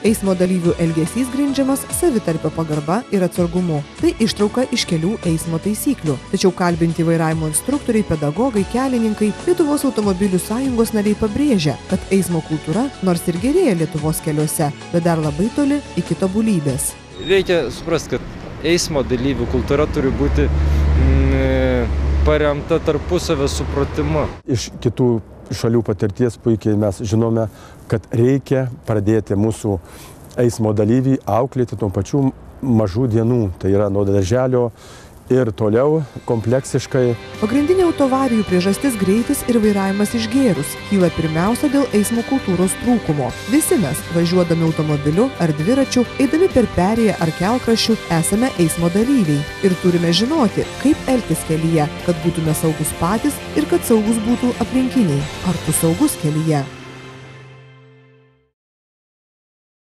Eismo dalyvių elgesys grindžiamas savitarpio pagarba ir atsargumu. Tai ištrauka iš kelių eismo taisyklių. Tačiau kalbinti vairavimo instruktoriai, pedagogai, kelininkai, Lietuvos automobilių sąjungos nariai pabrėžia, kad eismo kultūra nors ir gerėja Lietuvos keliuose, bet dar labai toli iki tobulybės. Reikia suprasti, kad eismo dalyvių kultūra turi būti paremta tarpusavio supratimu. Iš kitų šalių patirties puikiai mes žinome, kad reikia pradėti mūsų eismo dalyvį auklėti nuo pačių mažų dienų, tai yra nuo darželio ir toliau kompleksiškai. Pagrindinė autoavarijų priežastis greitis ir vairavimas išgėrus kyla pirmiausia dėl eismo kultūros trūkumo. Visi mes, važiuodami automobiliu ar dviračiu, eidami per perėją ar kelkraščių, esame eismo dalyviai ir turime žinoti, kaip elgtis kelyje, kad būtume saugus patys ir kad saugus būtų aplinkiniai. Ar tu saugus kelyje?